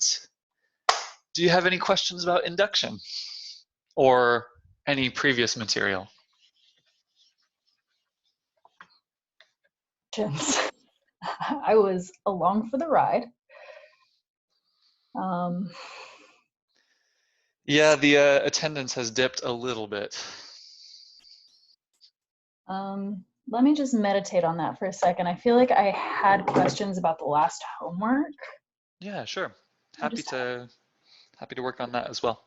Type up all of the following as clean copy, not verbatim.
And do you have any questions about induction or any previous material? I was along for the ride. Yeah, the attendance has dipped a little bit. Let me just meditate on that for a second. I feel like I had questions about the last homework. Yeah, sure. Happy to work on that as well.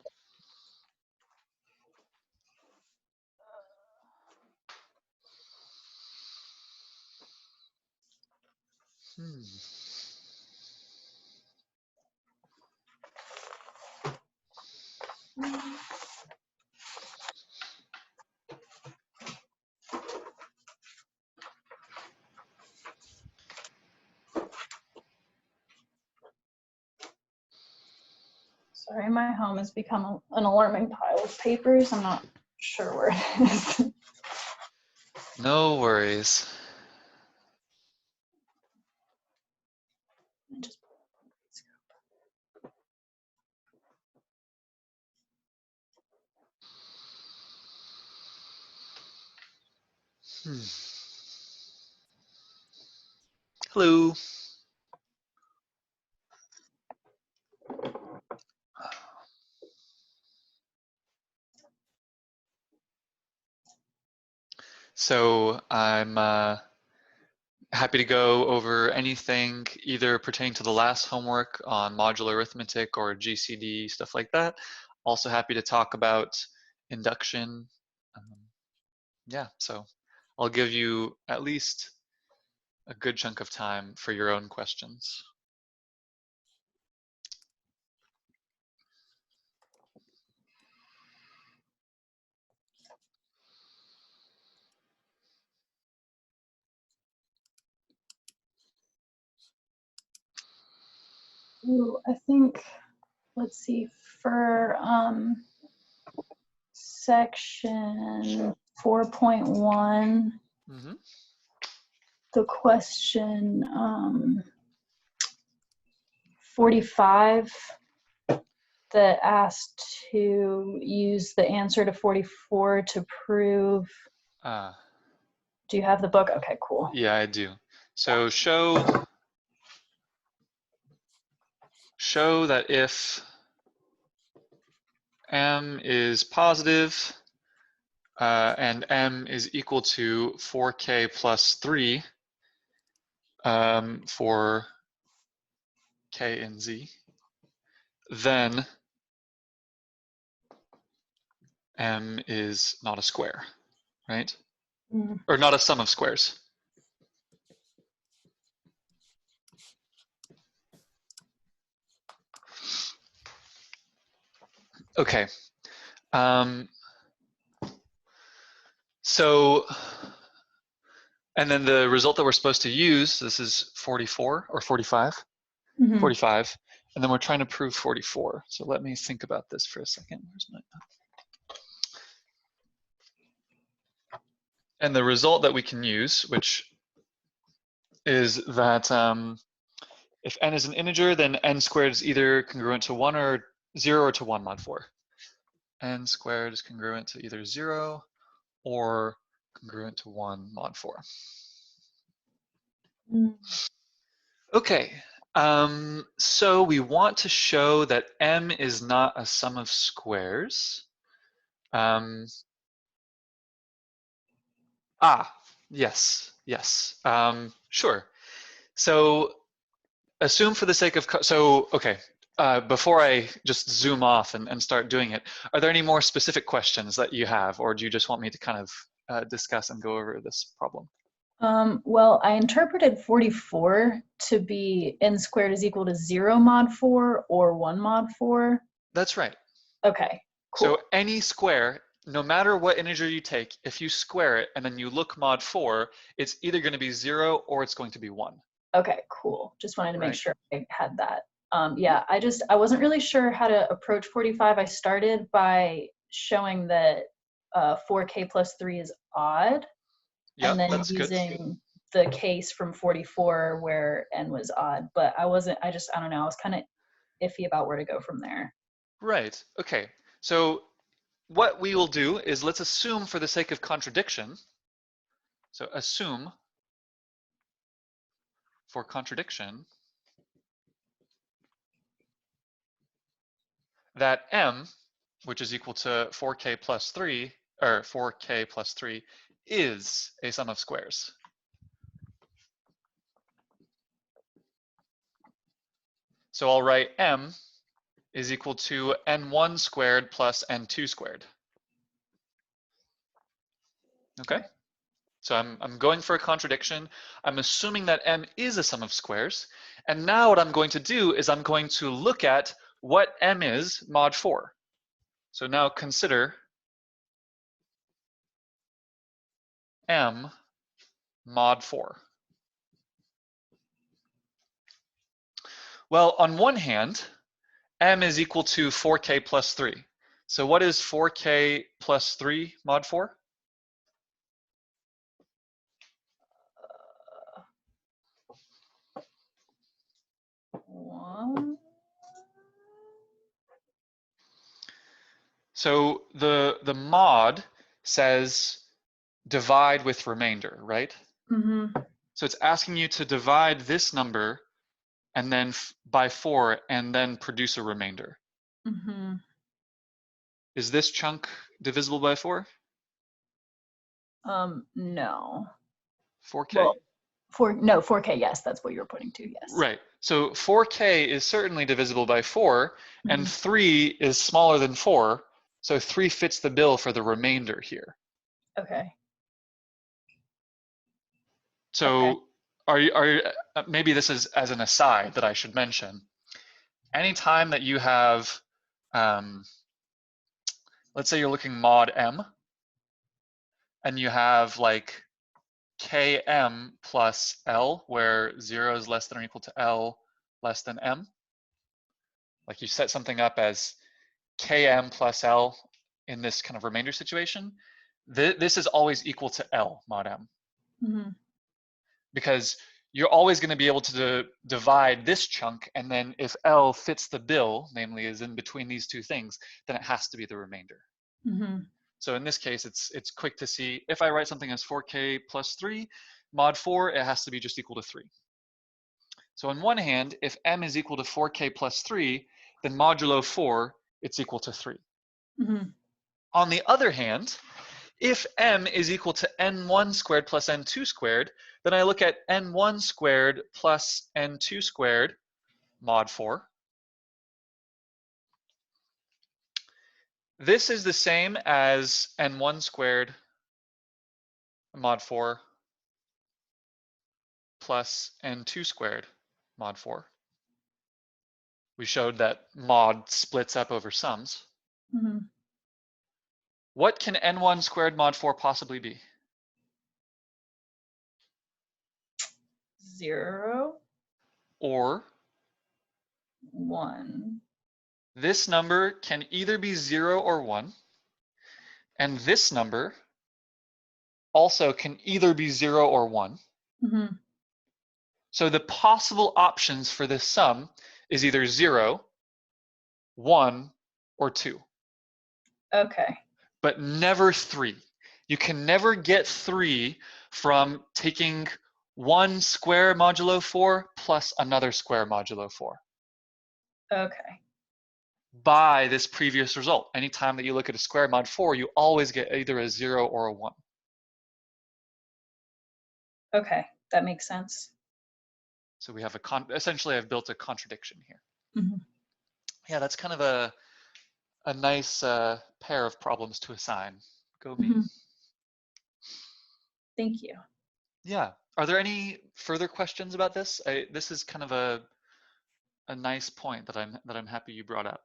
Sorry, my home has become an alarming pile of papers. I'm not sure where it is. No worries. Hello. So I'm happy to go over anything either pertaining to the last homework on modular arithmetic or GCD, stuff like that. Also happy to talk about induction. Yeah, so I'll give you at least a good chunk of time for your own questions. Ooh, I think, let's see, for section 4.1, the question 45 that asked to use the answer to 44 to prove. Do you have the book? Okay, cool. Yeah, I do. So show that if m is positive and m is equal to 4k plus 3 for k and z, then m is not a square, right? Or not a sum of squares. Okay. So, and then the result that we're supposed to use, this is 44 or 45? 45. And then we're trying to prove 44. So let me think about this for a second. Where's my... And the result that we can use, which is that if n is an integer, then n squared is either congruent to 1 or 0 or to 1 mod 4. N squared is congruent to either 0 or congruent to 1 mod 4. Okay, so we want to show that m is not a sum of squares. Yes, sure. So assume for the sake of, okay, before I just zoom off and start doing it, are there any more specific questions that you have, or do you just want me to kind of discuss and go over this problem? Well, I interpreted 44 to be n squared is equal to 0 mod 4 or 1 mod 4. That's right. Okay, cool. So any square, no matter what integer you take, if you square it and then you look mod 4, it's either going to be 0 or it's going to be 1. Okay, cool. Just wanted to make sure I had that. Yeah, I wasn't really sure how to approach 45. I started by showing that 4k plus 3 is odd. Yep, and then that's using the case from 44 where n was odd. But I don't know, I was kind of iffy about where to go from there. Right. Okay. So what we will do is let's assume for the sake of contradiction. So assume for contradiction that m, which is equal to 4k plus 3, or 4k plus 3, is a sum of squares. So I'll write m is equal to n1 squared plus n2 squared. Okay? So I'm going for a contradiction. I'm assuming that m is a sum of squares. And now what I'm going to do is I'm going to look at what m is mod 4. So now consider m mod 4. Well, on one hand, m is equal to 4k plus 3. So what is 4k plus 3 mod 4? One. So the mod says divide with remainder, right? Mm-hmm. So it's asking you to divide this number and then by 4 and then produce a remainder. Mm-hmm. Is this chunk divisible by 4? No. 4k? Well, 4K, yes, that's what you were pointing to, yes. Right. So 4k is certainly divisible by 4, and Mm-hmm. 3 is smaller than 4, so 3 fits the bill for the remainder here. Okay. So are maybe this is as an aside that I should mention. Anytime that you have, let's say you're looking mod m, and you have like km plus l, where 0 is less than or equal to l less than m. Like you set something up as km plus l in this kind of remainder situation, this is always equal to l mod m. Mm-hmm. Because you're always going to be able to divide this chunk, and then if L fits the bill, namely is in between these two things, then it has to be the remainder. Mm-hmm. So in this case, it's quick to see, if I write something as 4k plus 3, mod 4, it has to be just equal to 3. So on one hand, if m is equal to 4k plus 3, then modulo 4, it's equal to 3. Mm-hmm. On the other hand, if m is equal to n1 squared plus n2 squared, then I look at n1 squared plus n2 squared mod 4. This is the same as n1 squared mod 4 plus n2 squared mod 4. We showed that mod splits up over sums. Mm-hmm. What can n1 squared mod 4 possibly be? 0. Or 1. this number can either be 0 or 1, and this number also can either be 0 or 1. Mm-hmm. So the possible options for this sum is either 0, 1, or 2. Okay. But never 3. You can never get 3 from taking one square modulo 4 plus another square modulo 4 Okay. by this previous result. Anytime that you look at a square mod 4, you always get either a 0 or a 1. Okay, that makes sense. So we have essentially I've built a contradiction here. Mm-hmm. Yeah, that's kind of a nice pair of problems to assign. Go me. Mm-hmm. Thank you. Yeah. Are there any further questions about this? This is kind of a nice point that I'm happy you brought up.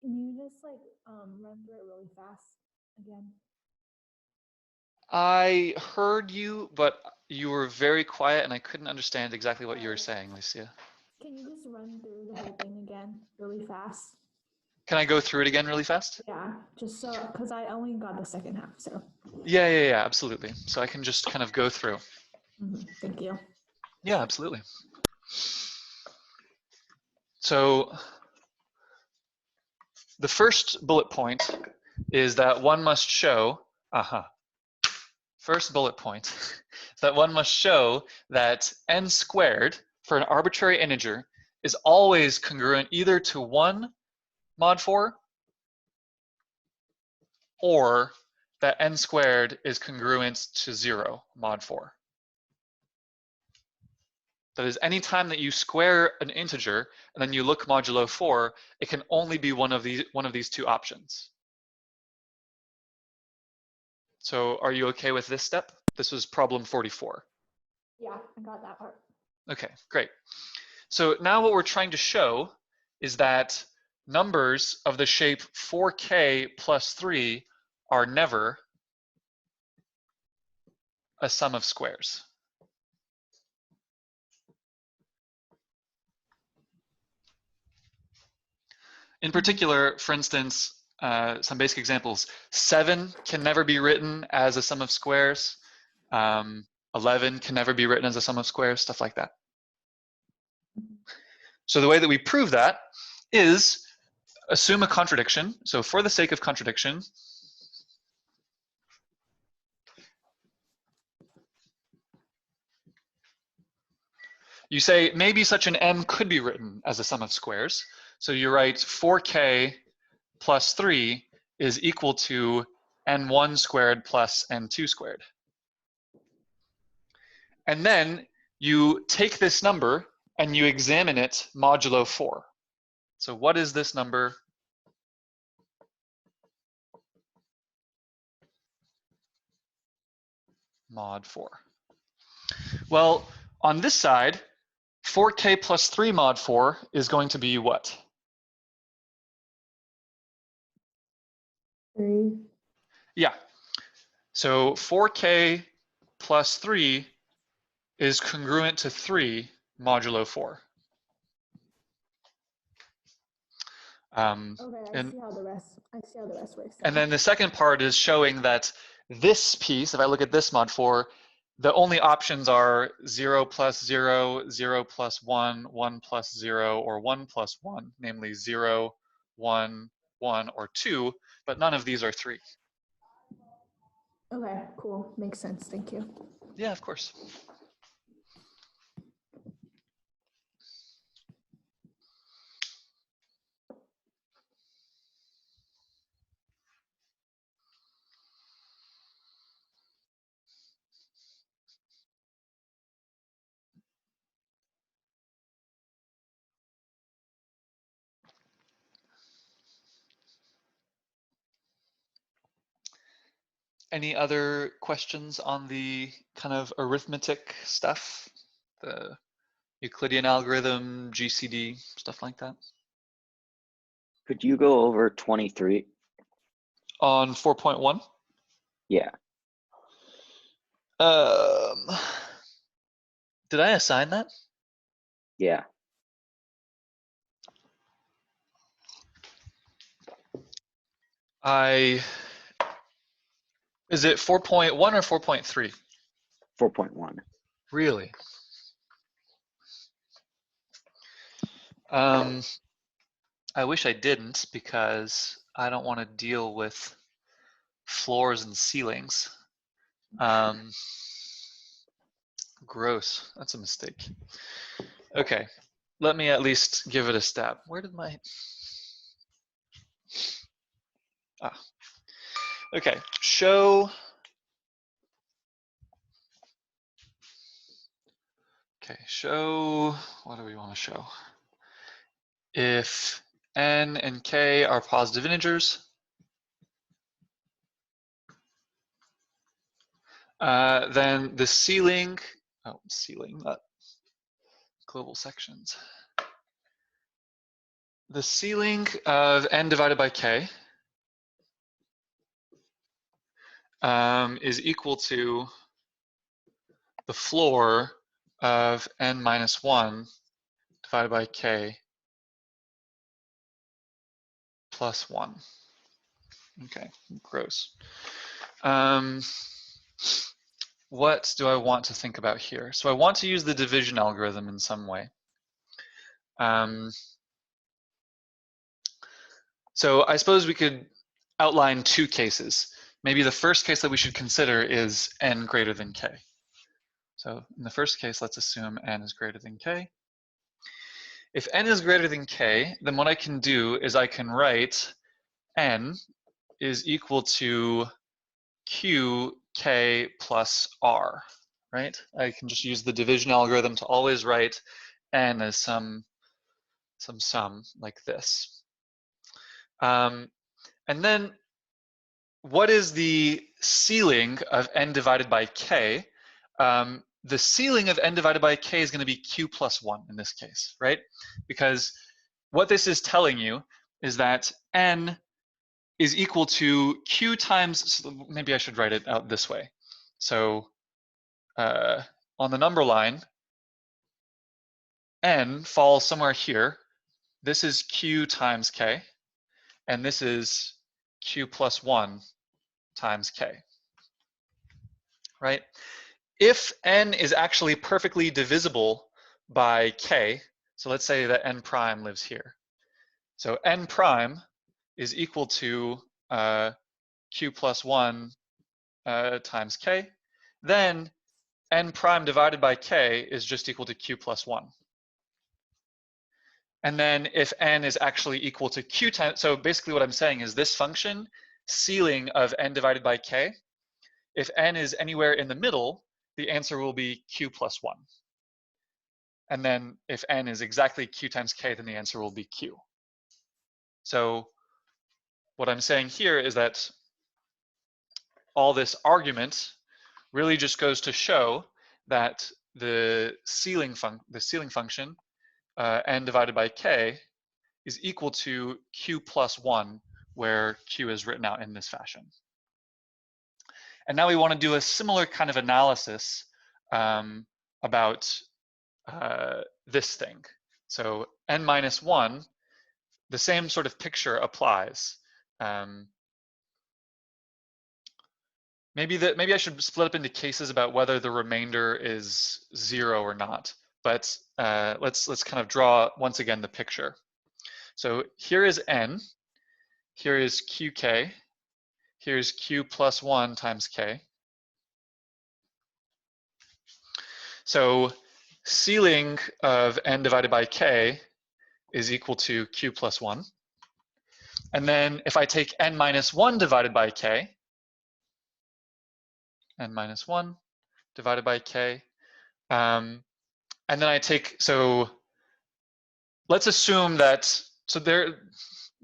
Can you just like run through it really fast again? I heard you, but you were very quiet and I couldn't understand exactly what you were saying, Lucia. Can you just run through the whole thing again really fast? Can I go through it again really fast? Yeah, just so, because I only got the second half, so. Yeah, absolutely. So I can just kind of go through. Thank you. Yeah, absolutely. So the first bullet point is that one must show, first bullet point, that one must show that n squared for an arbitrary integer is always congruent either to 1 mod 4 or that n squared is congruent to 0 mod 4. That is, any time that you square an integer and then you look modulo 4, it can only be one of these two options. So are you okay with this step? This was problem 44. Yeah, I got that part. Okay, great. So now what we're trying to show is that numbers of the shape 4k plus 3 are never a sum of squares. In particular, for instance, some basic examples, 7 can never be written as a sum of squares. 11 can never be written as a sum of squares, stuff like that. So the way that we prove that is assume a contradiction. So for the sake of contradiction, you say maybe such an m could be written as a sum of squares. So you write 4k plus 3 is equal to n1 squared plus n2 squared. And then you take this number and you examine it modulo 4. So what is this number? Mod 4. Well, on this side, 4k plus 3 mod 4 is going to be what? 3. Yeah. So 4k plus 3 is congruent to 3 modulo 4. Okay, I and see how the rest works. And then the second part is showing that this piece, if I look at this mod 4, the only options are 0 plus 0, 0 plus 1, 1 plus 0, or 1 plus 1, namely 0, 1, 1, or 2, but none of these are 3. Okay, cool. Makes sense. Thank you. Yeah, of course. Any other questions on the kind of arithmetic stuff? The Euclidean algorithm, GCD, stuff like that? Could you go over 23? On 4.1? Yeah. Did I assign that? Yeah. Is it 4.1 or 4.3? 4.1. Really? I wish I didn't, because I don't want to deal with floors and ceilings. Gross. That's a mistake. Okay, let me at least give it a stab. Where did my... Okay, show... Okay, show... What do we want to show? If n and k are positive integers, then the ceiling, not global sections. The ceiling of n divided by k is equal to the floor of n minus 1 divided by k plus 1. Okay, gross. what do I want to think about here? So I want to use the division algorithm in some way. So I suppose we could outline two cases. Maybe the first case that we should consider is n greater than k. So in the first case, let's assume n is greater than k. If n is greater than k, then what I can do is I can write n is equal to qk plus r, right? I can just use the division algorithm to always write n as some sum like this. And then what is the ceiling of n divided by k? The ceiling of n divided by k is going to be q plus 1 in this case, right? Because what this is telling you is that n is equal to q times, so maybe I should write it out this way. So on the number line, n falls somewhere here. This is q times k, and this is q plus 1 times k, right? If n is actually perfectly divisible by k, so let's say that n prime lives here. So n prime is equal to q plus 1 times k. Then n prime divided by k is just equal to q plus 1. And then if n is actually equal to q times, so basically what I'm saying is this function, ceiling of n divided by k, if n is anywhere in the middle, the answer will be q plus 1. And then if n is exactly q times k, then the answer will be q. So what I'm saying here is that all this argument really just goes to show that the ceiling function, n divided by k, is equal to q plus 1, where q is written out in this fashion. And now we want to do a similar kind of analysis about this thing. So n minus 1, the same sort of picture applies. Maybe I should split up into cases about whether the remainder is 0 or not. But let's kind of draw once again the picture. So here is n, here is qk, here's q plus 1 times k. So ceiling of n divided by k is equal to q plus 1. And then if I take n minus 1 divided by k, n minus 1 divided by k, and then I take, so let's assume that, so there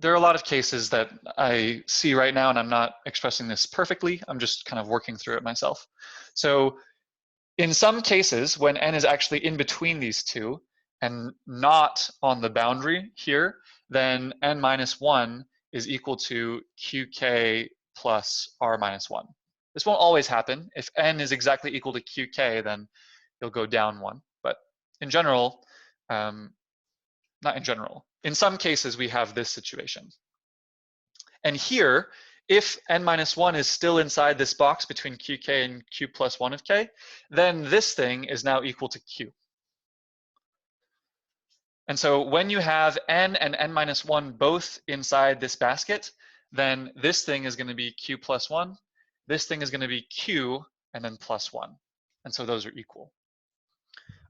are a lot of cases that I see right now, and I'm not expressing this perfectly. I'm just kind of working through it myself. So in some cases, when n is actually in between these two and not on the boundary here, then n minus 1 is equal to qk plus r minus 1. This won't always happen. If n is exactly equal to qk, then you'll go down 1. But in general, not in general, in some cases we have this situation. And here, if n minus 1 is still inside this box between qk and q plus 1 of k, then this thing is now equal to q. And so when you have n and n minus 1 both inside this basket, then this thing is going to be q plus 1, this thing is going to be q, and then plus 1. And so those are equal.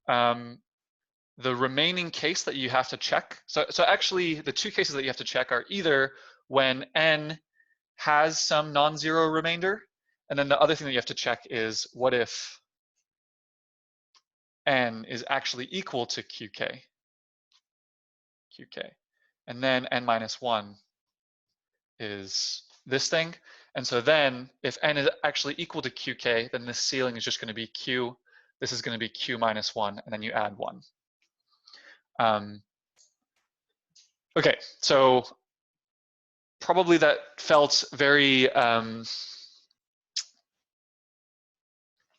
The remaining case that you have to check, so actually the two cases that you have to check are either when n has some non-zero remainder, and then the other thing that you have to check is what if n is actually equal to qk, and then n minus 1 is this thing. And so then if n is actually equal to qk, then this ceiling is just going to be q, this is going to be q minus 1, and then you add 1. Okay, so probably that felt very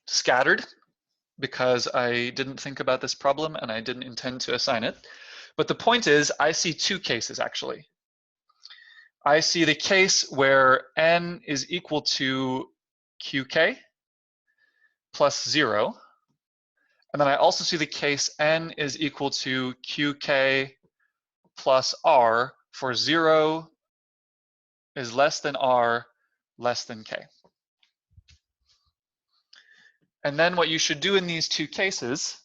scattered because I didn't think about this problem and I didn't intend to assign it. But the point is, I see two cases actually. I see the case where n is equal to qk, plus 0. And then I also see the case n is equal to qk plus r for 0 is less than r less than k. And then what you should do in these two cases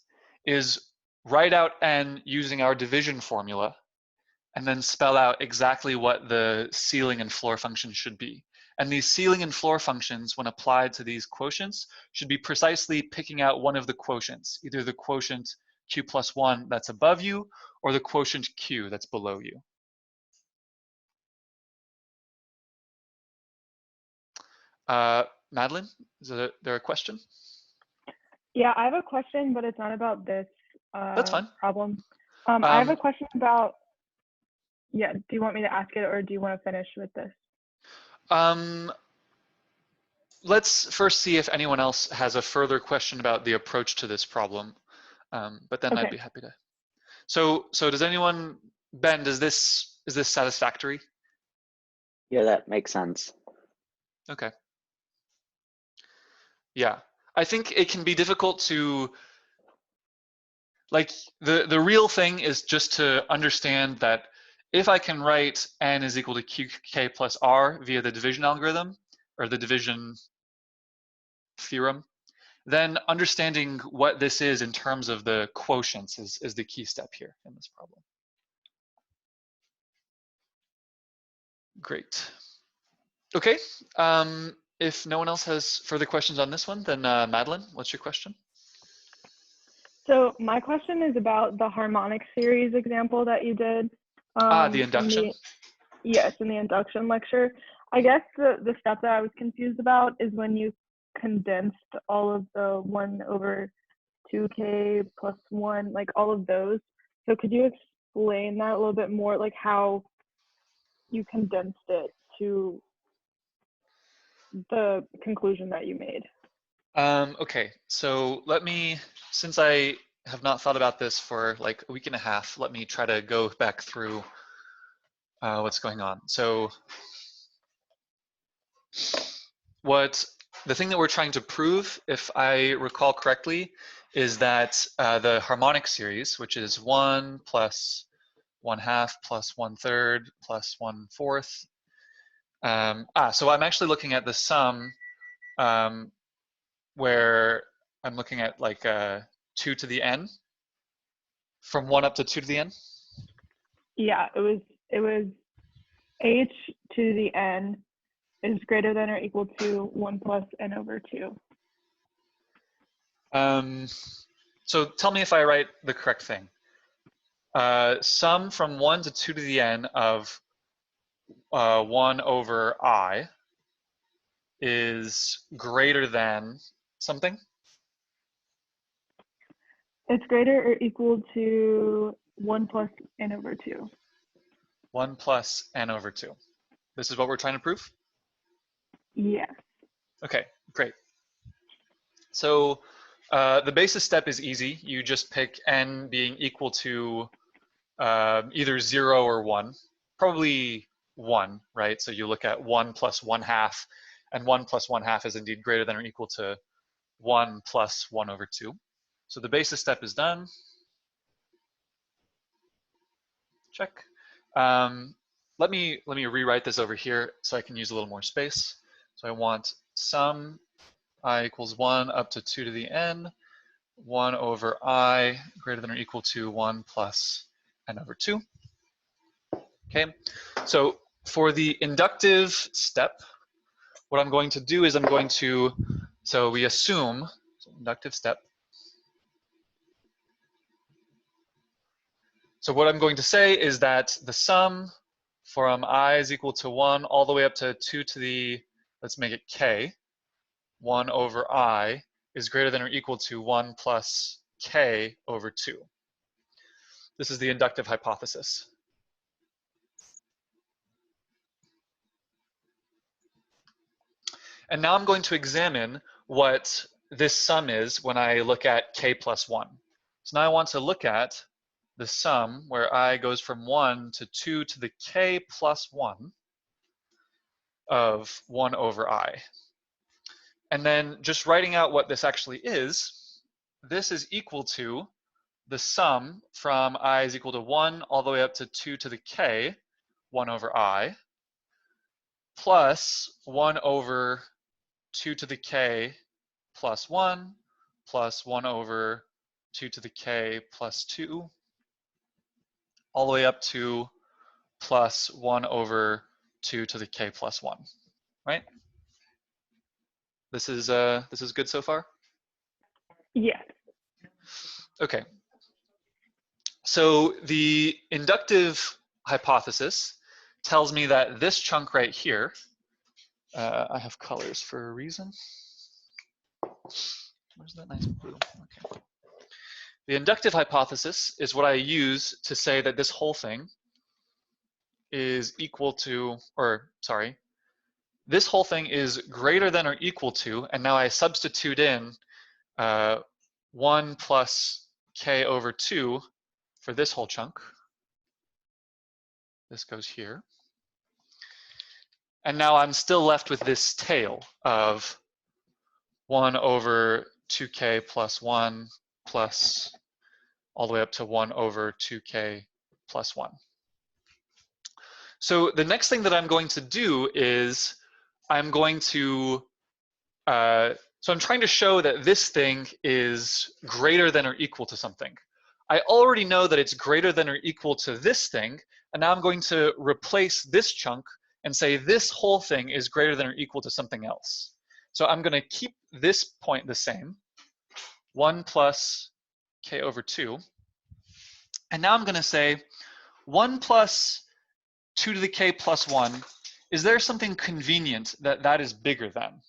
is write out n using our division formula and then spell out exactly what the ceiling and floor functions should be. And these ceiling and floor functions, when applied to these quotients, should be precisely picking out one of the quotients, either the quotient q plus 1 that's above you or the quotient q that's below you. Madeline, is there a question? Yeah, I have a question, but it's not about this That's fine. problem. I have a question about, yeah, do you want me to ask it or do you want to finish with this? Let's first see if anyone else has a further question about the approach to this problem, but then Okay. I'd be happy to. So does anyone, Ben, is this satisfactory? Yeah, that makes sense. Okay. Yeah, I think it can be difficult to, like, the real thing is just to understand that if I can write n is equal to qk plus r via the division algorithm, or the division theorem, then understanding what this is in terms of the quotients is the key step here in this problem. Great. Okay, if no one else has further questions on this one, then Madeline, what's your question? So my question is about the harmonic series example that you did. The induction? Yes, in the induction lecture. I guess the step that I was confused about is when you condensed all of the 1 over 2k plus 1, like all of those. So could you explain that a little bit more, like how you condensed it to the conclusion that you made? Okay, so let me, since I have not thought about this for like a week and a half, let me try to go back through what's going on. So the thing that we're trying to prove, if I recall correctly, is that the harmonic series, which is 1 plus 1/2 plus 1/3 plus 1/4. So I'm actually looking at the sum where I'm looking at like 2 to the n, from 1 up to 2 to the n. Yeah, it was h to the n is greater than or equal to 1 plus n over 2. So tell me if I write the correct thing. Sum from 1 to 2 to the n of 1 over I is greater than something? It's greater or equal to 1 plus n over 2. 1 plus n over 2. This is what we're trying to prove? Yes. Okay, great. So the basis step is easy. You just pick n being equal to either 0 or 1, probably 1, right? So you look at 1 plus 1/2, and 1 plus 1/2 is indeed greater than or equal to 1 plus 1 over 2. So the basis step is done. Check. Let me rewrite this over here so I can use a little more space. So I want sum I equals 1 up to 2 to the n, 1 over I greater than or equal to 1 plus n over 2. Okay, so for the inductive step, what I'm going to do is so we assume, so inductive step. So what I'm going to say is that the sum from I is equal to 1 all the way up to 2 to the, let's make it k, 1 over I is greater than or equal to 1 plus k over 2. This is the inductive hypothesis. And now I'm going to examine what this sum is when I look at k plus 1. So now I want to look at the sum where I goes from 1 to 2 to the k plus 1 of 1 over I. And then just writing out what this actually is, this is equal to the sum from I is equal to 1 all the way up to 2 to the k, 1 over I, plus 1 over 2 to the k plus 1, plus 1 over 2 to the k plus 2, all the way up to plus 1 over 2 to the k plus 1, right? This is good so far? Yes. Okay. So the inductive hypothesis tells me that this chunk right here, I have colors for a reason. Where's that nice blue? Okay. The inductive hypothesis is what I use to say that this whole thing is equal to, or sorry, this whole thing is greater than or equal to, and now I substitute in 1 plus k over 2 for this whole chunk. This goes here. And now I'm still left with this tail of 1 over 2k plus 1 plus all the way up to 1 over 2k plus 1. So the next thing that I'm going to do is I'm going to, so I'm trying to show that this thing is greater than or equal to something. I already know that it's greater than or equal to this thing, and now I'm going to replace this chunk and say this whole thing is greater than or equal to something else. So I'm going to keep this point the same, 1 plus k over 2. And now I'm going to say 1 plus 2 to the k plus 1, is there something convenient that that is bigger than?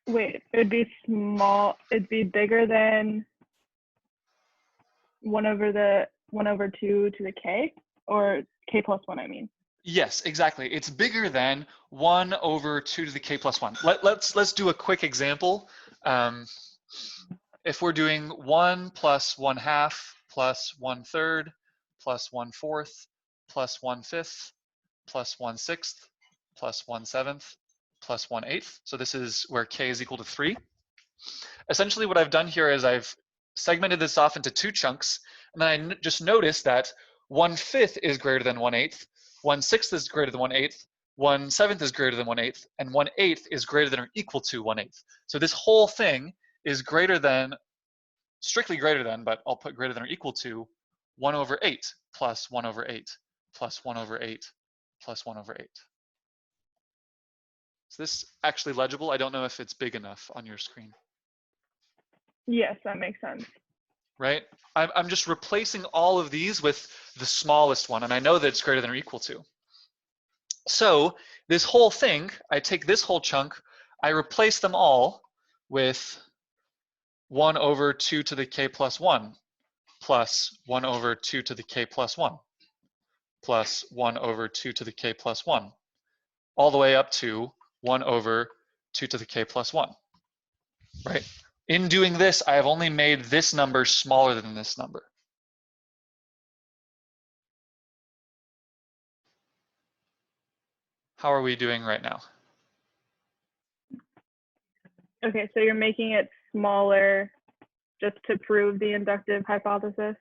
Wait, it'd be small, it'd be bigger than 1 over 2 to the k, or k plus 1, I mean. Yes, exactly. It's bigger than 1 over 2 to the k plus 1. Let's do a quick example. If we're doing 1 plus 1/2 plus 1/3 plus 1/4 plus 1/5 plus 1/6 plus 1/7 plus 1/8. So this is where k is equal to 3. Essentially what I've done here is I've segmented this off into 2 chunks, and then I just noticed that 1/5 is greater than 1/8, 1/6 is greater than 1/8, 1/7 is greater than 1/8, and 1/8 is greater than or equal to 1/8. So this whole thing is greater than, strictly greater than, but I'll put greater than or equal to 1 over 8 plus 1 over 8 plus 1 over 8 plus 1 over 8. Is this actually legible? I don't know if it's big enough on your screen. Yes, that makes sense. Right? I'm just replacing all of these with the smallest one, and I know that it's greater than or equal to. So this whole thing, I take this whole chunk, I replace them all with 1 over 2 to the k plus 1 plus 1 over 2 to the k plus 1 plus 1 over 2 to the k plus 1, all the way up to 1 over 2 to the k plus 1, right? In doing this, I have only made this number smaller than this number. How are we doing right now? Okay, so you're making it smaller just to prove the inductive hypothesis?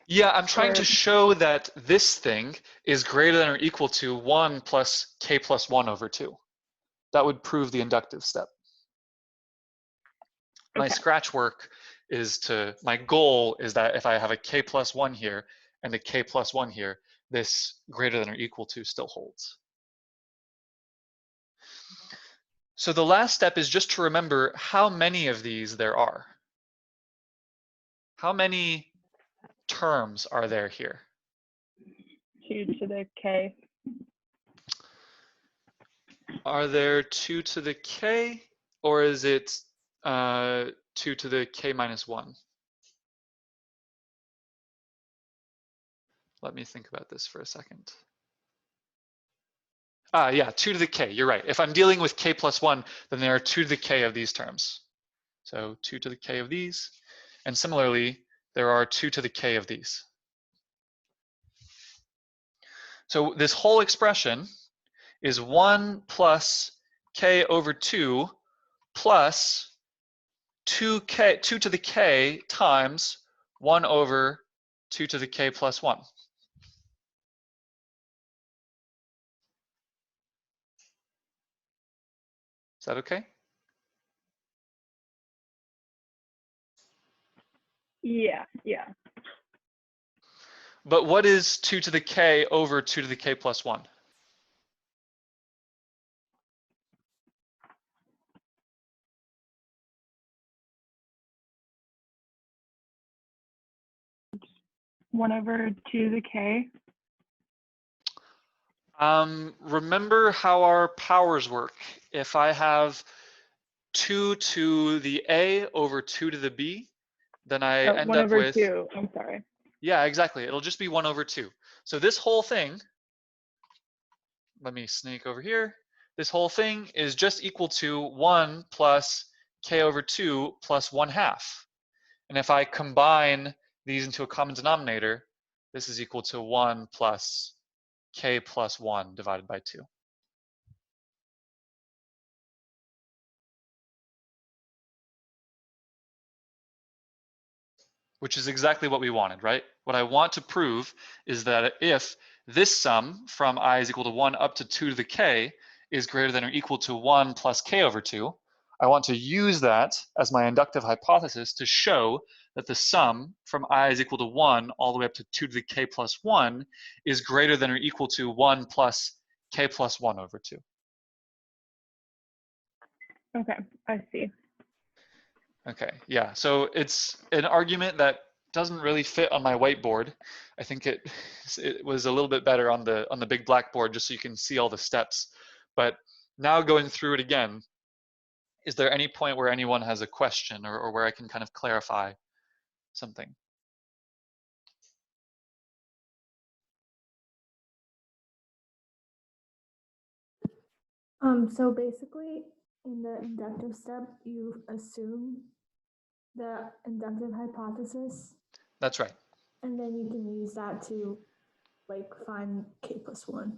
Yeah, I'm trying to show that this thing is greater than or equal to 1 plus k plus 1 over 2. That would prove the inductive step. My scratch work is my goal is that if I have a k plus 1 here and a k plus 1 here, this greater than or equal to still holds. So the last step is just to remember how many of these there are. How many terms are there here? 2 to the k. Are there 2 to the k, or is it 2 to the k minus 1? Let me think about this for a second. Yeah, 2 to the k, you're right. If I'm dealing with k plus 1, then there are 2 to the k of these terms. So 2 to the k of these. And similarly, there are 2 to the k of these. So this whole expression is 1 plus k over 2 plus 2 to the k times 1 over 2 to the k plus 1. Is that okay? Yeah, yeah. But what is 2 to the k over 2 to the k plus 1? One over 2 to the k. Remember how our powers work. If I have 2 to the a over 2 to the b, then I Oh, end 1 up over with, 2. I'm sorry. yeah, exactly. It'll just be 1 over 2. So this whole thing, let me sneak over here. This whole thing is just equal to 1 plus k over 2 plus 1/2. And if I combine these into a common denominator, this is equal to 1 plus k plus 1 divided by 2. Which is exactly what we wanted, right? What I want to prove is that if this sum from I is equal to 1 up to 2 to the k is greater than or equal to 1 plus k over 2, I want to use that as my inductive hypothesis to show that the sum from I is equal to 1 all the way up to 2 to the k plus 1 is greater than or equal to 1 plus k plus 1 over 2. Okay, I see. Okay, yeah, so it's an argument that doesn't really fit on my whiteboard. I think it was a little bit better on the big blackboard just so you can see all the steps. But now going through it again, is there any point where anyone has a question or where I can kind of clarify something? So basically, in the inductive step, you assume the inductive hypothesis, That's right. and then you can use that to like find k plus 1.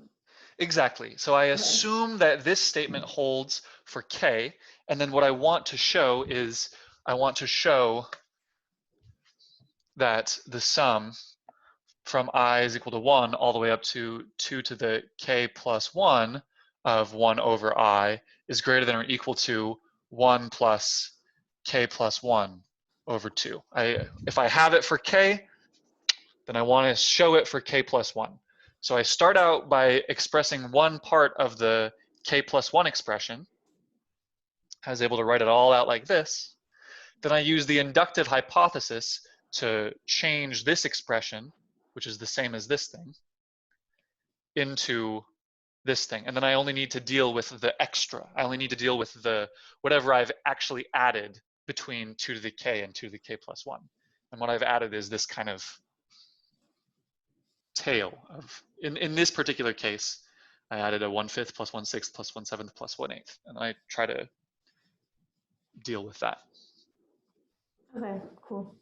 Exactly. So I Okay. assume that this statement holds for k, and then what I want to show is I want to show that the sum from I is equal to 1 all the way up to 2 to the k plus 1 of 1 over I is greater than or equal to 1 plus k plus 1 over 2. If I have it for k, then I want to show it for k plus 1. So I start out by expressing one part of the k plus 1 expression. I was able to write it all out like this. Then I use the inductive hypothesis to change this expression, which is the same as this thing, into this thing. And then I only need to deal with the extra. I only need to deal with the whatever I've actually added between 2 to the k and 2 to the k plus 1. And what I've added is this kind of tail of, in this particular case, I added a 1/5 plus 1/6 plus 1/7 plus 1/8. And I try to deal with that. Okay, cool.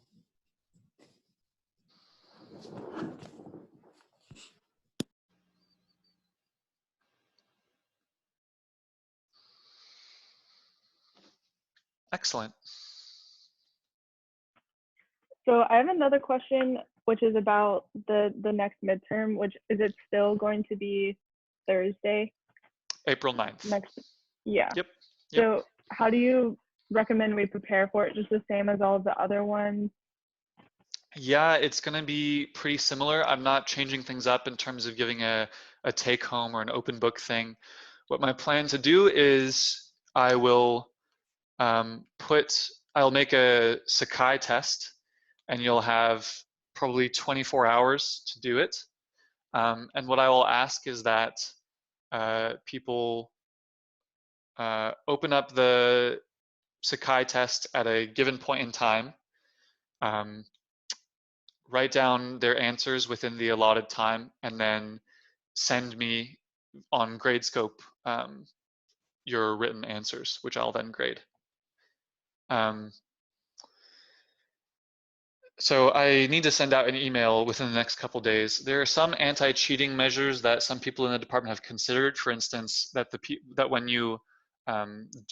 Excellent. So I have another question, which is about the next midterm, which is it still going to be Thursday? April 9th. Next, yeah. Yep. So how do you recommend we prepare for it? Just the same as all of the other ones? Yeah, it's going to be pretty similar. I'm not changing things up in terms of giving a take home or an open book thing. What my plan to do is I will I'll make a Sakai test, and you'll have probably 24 hours to do it. And what I will ask is that people open up the Sakai test at a given point in time, write down their answers within the allotted time, and then send me on Gradescope your written answers, which I'll then grade. So I need to send out an email within the next couple days. There are some anti-cheating measures that some people in the department have considered. For instance, that that when you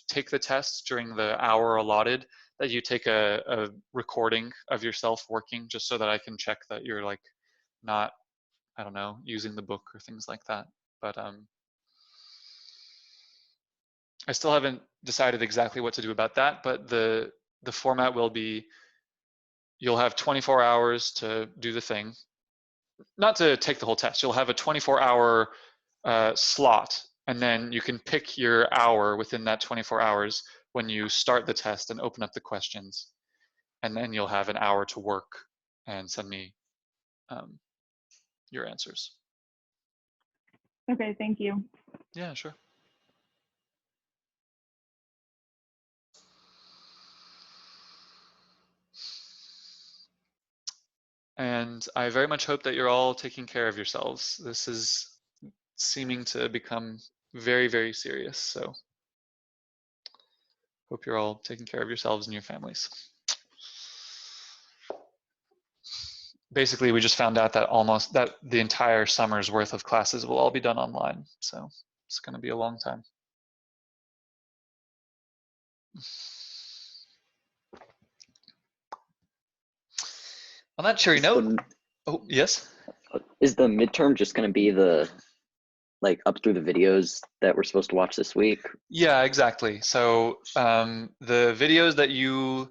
take the test during the hour allotted, that you take a recording of yourself working, just so that I can check that you're like not, I don't know, using the book or things like that. But I still haven't decided exactly what to do about that. But the format will be, you'll have 24 hours to do the thing. Not to take the whole test. You'll have a 24-hour slot, and then you can pick your hour within that 24 hours when you start the test and open up the questions. And then you'll have an hour to work and send me your answers. Okay, thank you. Yeah, sure. And I very much hope that you're all taking care of yourselves. This is seeming to become very, very serious. So hope you're all taking care of yourselves and your families. Basically, we just found out that the entire summer's worth of classes will all be done online. So it's going to be a long time. On that cheery note, oh, yes? Is the midterm just going to be like up through the videos that we're supposed to watch this week? Yeah, exactly. So the videos that you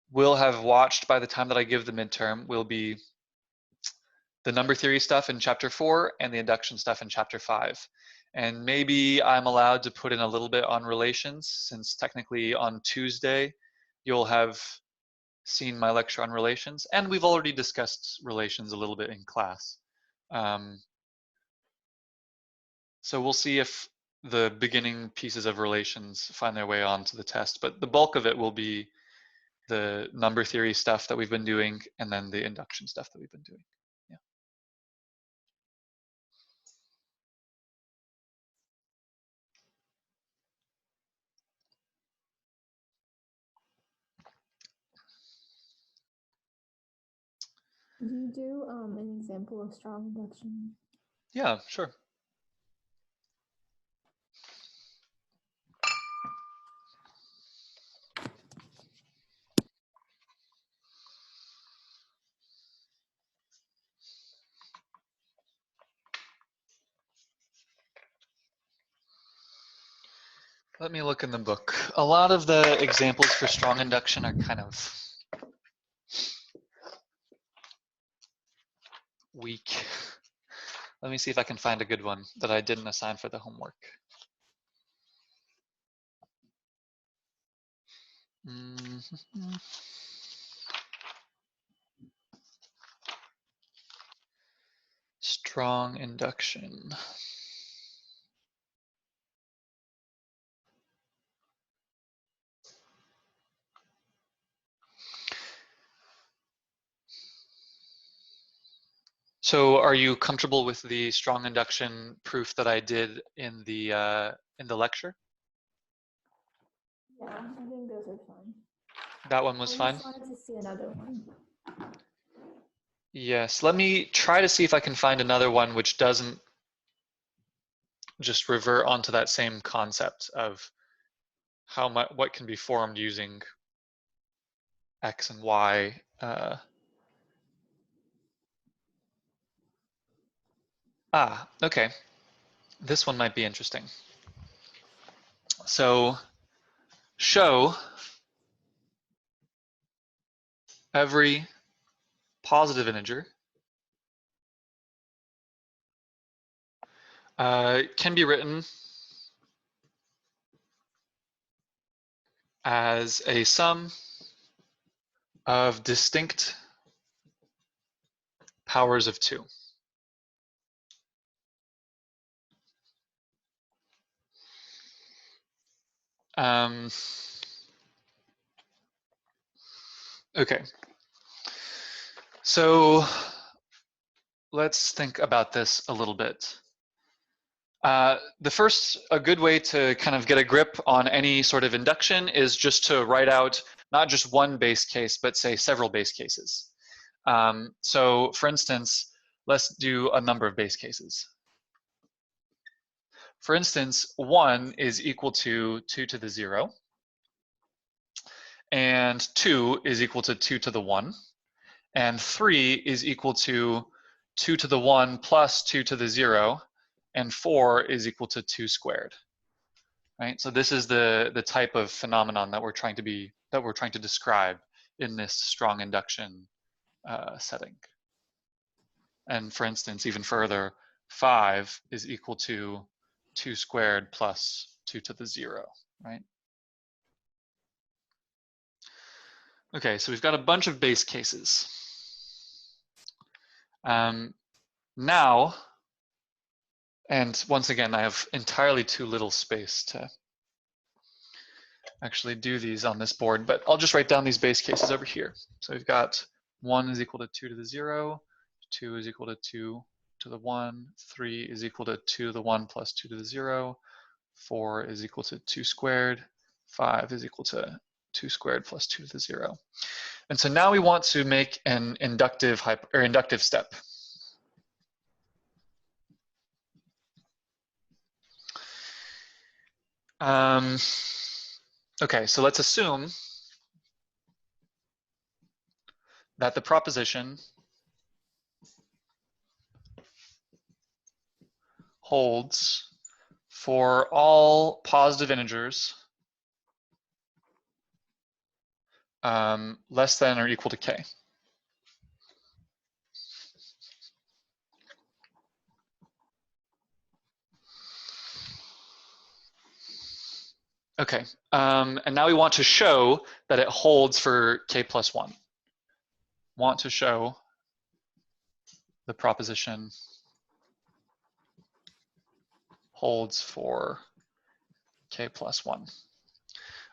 will have watched by the time that I give the midterm will be the number theory stuff in chapter 4 and the induction stuff in chapter 5. And maybe I'm allowed to put in a little bit on relations, since technically on Tuesday you'll have seen my lecture on relations, and we've already discussed relations a little bit in class. So we'll see if the beginning pieces of relations find their way onto the test, but the bulk of it will be the number theory stuff that we've been doing, and then the induction stuff that we've been doing. Yeah. Do you do an example of strong induction? Yeah, sure. Let me look in the book. A lot of the examples for strong induction are kind of weak. Let me see if I can find a good one that I didn't assign for the homework. Strong induction. So are you comfortable with the strong induction proof that I did in the lecture? Yeah, I think those are fine. That one was fine? I just wanted to see another one. Yes, let me try to see if I can find another one which doesn't just revert onto that same concept of what can be formed using X and Y. Okay. This one might be interesting. So show every positive integer can be written as a sum of distinct powers of 2. Okay, so let's think about this a little bit. A good way to kind of get a grip on any sort of induction is just to write out not just one base case, but say several base cases. So for instance, let's do a number of base cases. For instance, 1 is equal to 2 to the 0, and 2 is equal to 2 to the 1, and 3 is equal to 2 to the 1 plus 2 to the 0, and 4 is equal to 2 squared. Right? So this is the type of phenomenon that we're trying to describe in this strong induction setting. And for instance, even further, 5 is equal to 2 squared plus 2 to the 0, right? Okay, so we've got a bunch of base cases. Now, and once again, I have entirely too little space to actually do these on this board, but I'll just write down these base cases over here. So we've got 1 is equal to 2 to the 0, 2 is equal to 2 to the 1, 3 is equal to 2 to the 1 plus 2 to the 0, 4 is equal to 2 squared, 5 is equal to 2 squared plus 2 to the 0. And so now we want to make an inductive step. Okay, so let's assume that the proposition holds for all positive integers less than or equal to k. Okay, and now we want to show that it holds for k plus 1. Want to show the proposition holds for k plus 1.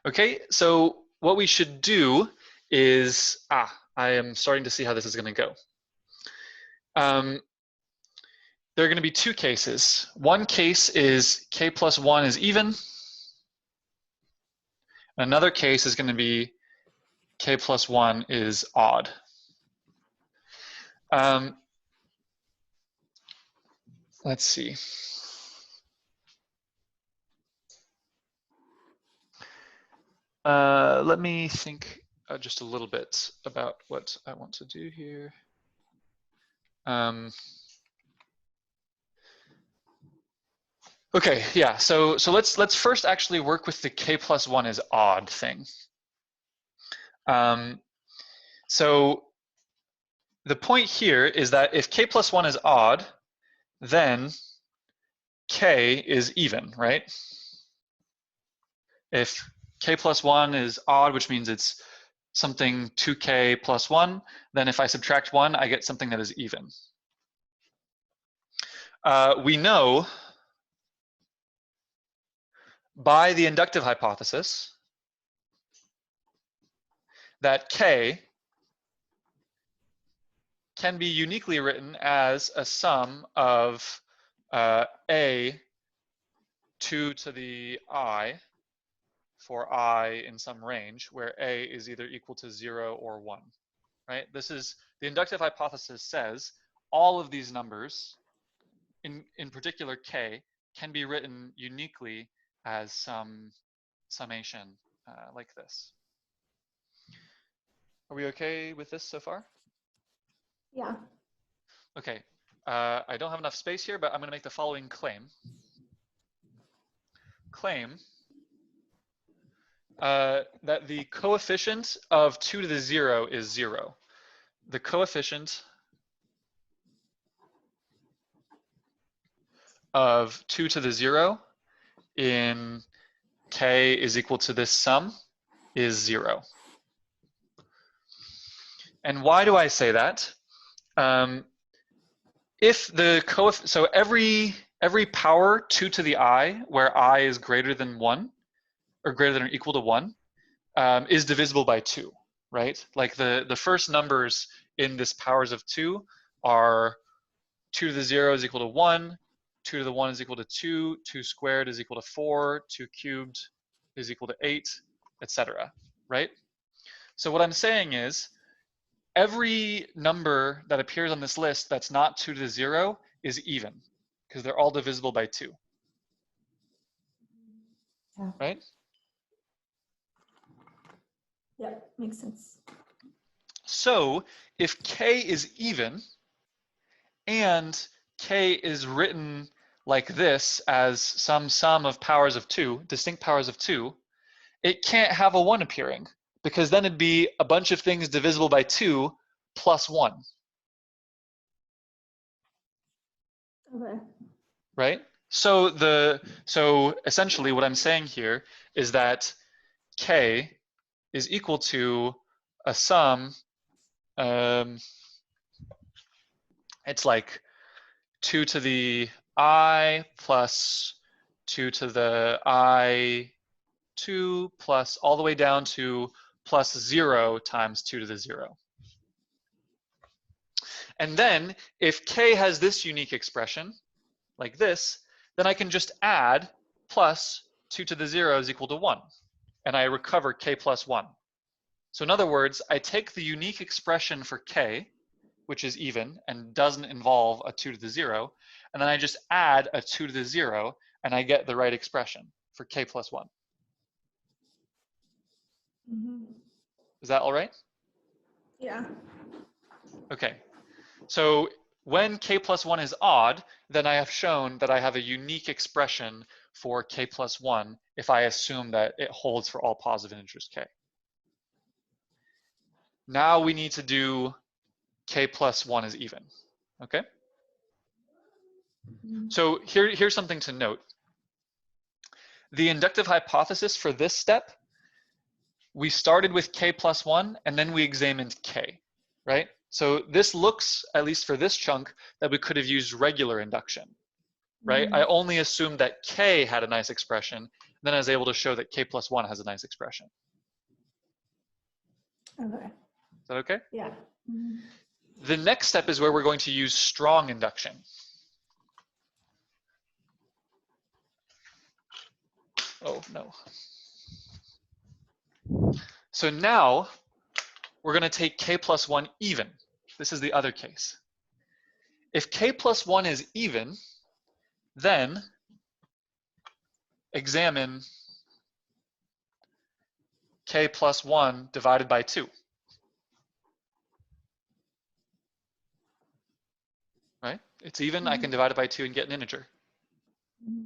Okay, so what we should do is, I am starting to see how this is going to go. There are going to be two cases. One case is k plus 1 is even. Another case is going to be k plus 1 is odd. Let's see. Let me think just a little bit about what I want to do here. Okay, yeah. So let's first actually work with the k plus 1 is odd thing. So the point here is that if k plus 1 is odd, then k is even, right? If k plus 1 is odd, which means it's something 2k plus 1, then if I subtract 1, I get something that is even. We know by the inductive hypothesis that k can be uniquely written as a sum of a 2 to the I for I in some range, where a is either equal to 0 or 1, right? This is, the inductive hypothesis says all of these numbers, in particular k, can be written uniquely as some summation like this. Are we okay with this so far? Yeah. Okay, I don't have enough space here, but I'm going to make the following claim. Claim that the coefficient of 2 to the 0 is 0. The coefficient of 2 to the 0 in k is equal to this sum is 0. And why do I say that? If the coefficient, so every power 2 to the I, where I is greater than 1, or greater than or equal to 1, is divisible by 2, right? Like the first numbers in this powers of 2 are 2 to the 0 is equal to 1, 2 to the 1 is equal to 2, 2 squared is equal to 4, 2 cubed is equal to 8, etc., right? So what I'm saying is, every number that appears on this list that's not 2 to the 0 is even, because they're all divisible by 2. Yeah. Right? Yeah, makes sense. So if k is even, and k is written like this as some sum of powers of 2, distinct powers of 2, it can't have a 1 appearing, because then it'd be a bunch of things divisible by 2 plus 1. Okay. Right? So essentially what I'm saying here is that k is equal to a sum, it's like 2 to the I plus 2 to the I 2 plus all the way down to plus 0 times 2 to the 0. And then if k has this unique expression, like this, then I can just add plus 2 to the 0 is equal to 1, and I recover k plus 1. So in other words, I take the unique expression for k, which is even and doesn't involve a 2 to the 0, and then I just add a 2 to the 0, and I get the right expression for k plus 1. Mm-hmm. Is that all right? Yeah. Okay. So when k plus 1 is odd, then I have shown that I have a unique expression for k plus 1 if I assume that it holds for all positive integers k. Now we need to do k plus 1 is even, okay? Mm-hmm. So here's something to note. The inductive hypothesis for this step, we started with k plus 1, and then we examined k, right? So this looks, at least for this chunk, that we could have used regular induction, right? Mm-hmm. I only assumed that k had a nice expression, and then I was able to show that k plus 1 has a nice expression. Okay. Is that okay? Yeah. Mm-hmm. The next step is where we're going to use strong induction. Oh, no. So now we're going to take k plus 1 even. This is the other case. If k plus 1 is even, then examine k plus 1 divided by 2. Right? It's even, I can divide it by 2 and get an integer. Mm-hmm.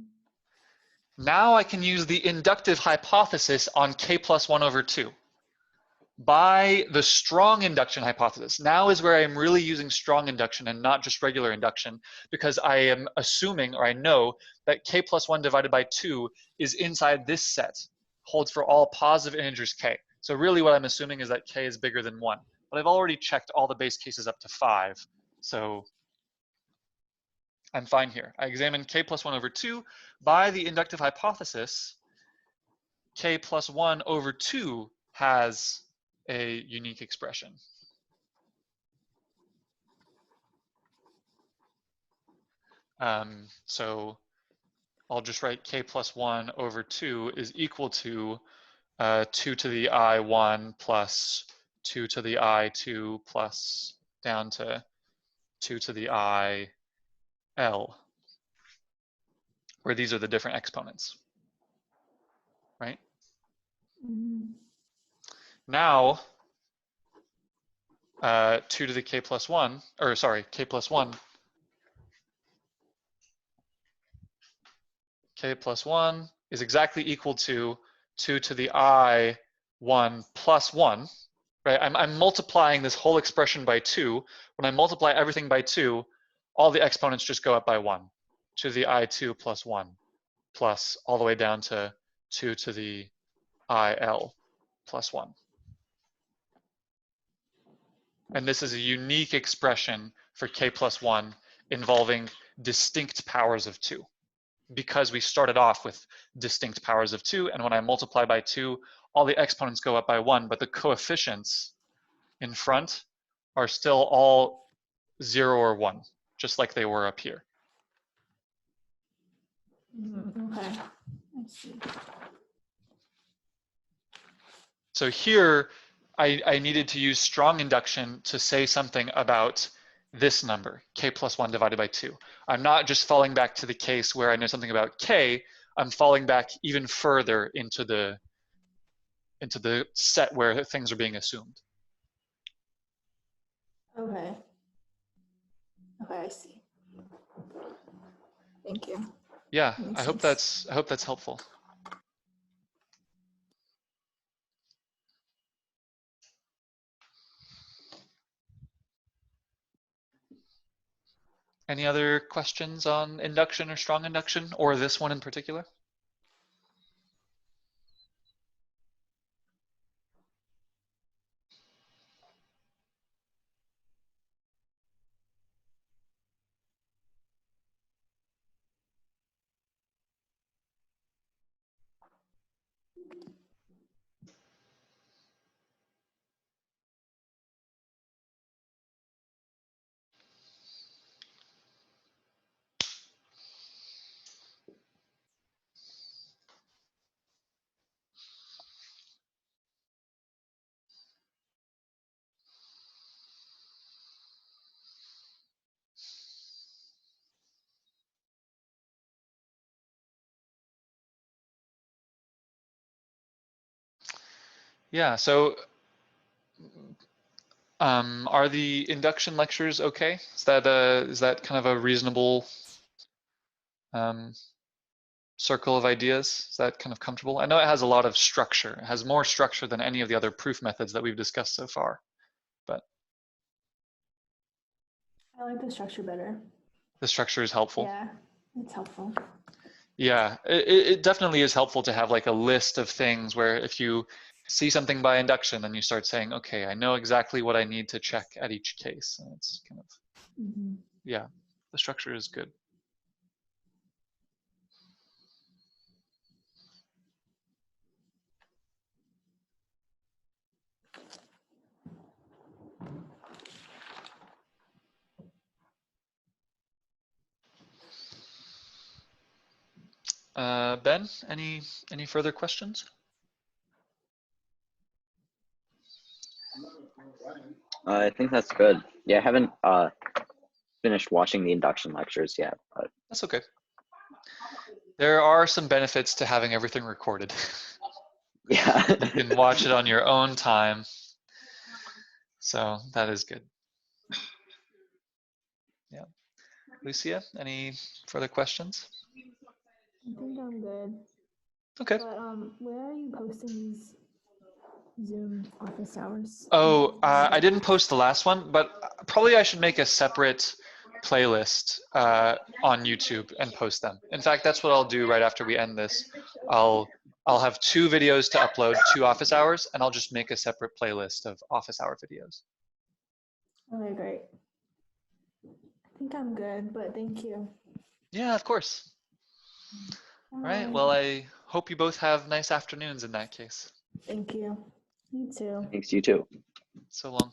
Now I can use the inductive hypothesis on k plus 1 over 2. By the strong induction hypothesis. Now is where I'm really using strong induction and not just regular induction, because I am assuming, or I know, that k plus 1 divided by 2 is inside this set, holds for all positive integers k. So really what I'm assuming is that k is bigger than 1. But I've already checked all the base cases up to 5, so I'm fine here. I examine k plus 1 over 2. By the inductive hypothesis, k plus 1 over 2 has a unique expression. So I'll just write k plus 1 over 2 is equal to 2 to the I1 plus 2 to the I2 plus down to 2 to the IL, where these are the different exponents, right? Mm-hmm. Now, 2 to the k plus 1, or sorry, k plus 1, k plus 1 is exactly equal to 2 to the I1 plus 1, right? I'm multiplying this whole expression by 2. When I multiply everything by 2, all the exponents just go up by 1. 2 to the I2 plus 1, plus all the way down to 2 to the IL plus 1. And this is a unique expression for k plus 1 involving distinct powers of 2, because we started off with distinct powers of 2, and when I multiply by 2, all the exponents go up by 1, but the coefficients in front are still all 0 or 1, just like they were up here. Mm-hmm. Okay. I see. So here, I needed to use strong induction to say something about this number, k plus 1 divided by 2. I'm not just falling back to the case where I know something about k, I'm falling back even further into the set where things are being assumed. Okay. Okay, I see. Thank you. Yeah, Makes I hope sense. that's helpful. Any other questions on induction or strong induction, or this one in particular? Yeah, so are the induction lectures okay? Is that kind of a reasonable circle of ideas? Is that kind of comfortable? I know it has a lot of structure. It has more structure than any of the other proof methods that we've discussed so far, but I like the structure better. the structure is helpful. Yeah, it's helpful. Yeah, it definitely is helpful to have like a list of things where if you see something by induction, then you start saying, okay, I know exactly what I need to check at each case. And it's kind of, Mm-hmm. yeah, the structure is good. Ben, any further questions? I think that's good. Yeah, I haven't finished watching the induction lectures yet, but That's okay. There are some benefits to having everything recorded. yeah. You can watch it on your own time. So that is good. Yeah. Lucia, any further questions? I think I'm good. Okay. But where are you posting these Zoom office hours? Oh, I didn't post the last one, but probably I should make a separate playlist on YouTube and post them. In fact, that's what I'll do right after we end this. I'll have 2 videos to upload, 2 office hours, and I'll just make a separate playlist of office hour videos. Okay, great. I think I'm good, but thank you. Yeah, of course. All right. Bye. Well, I hope you both have nice afternoons in that case. Thank you. You too. Thanks, you too. So long.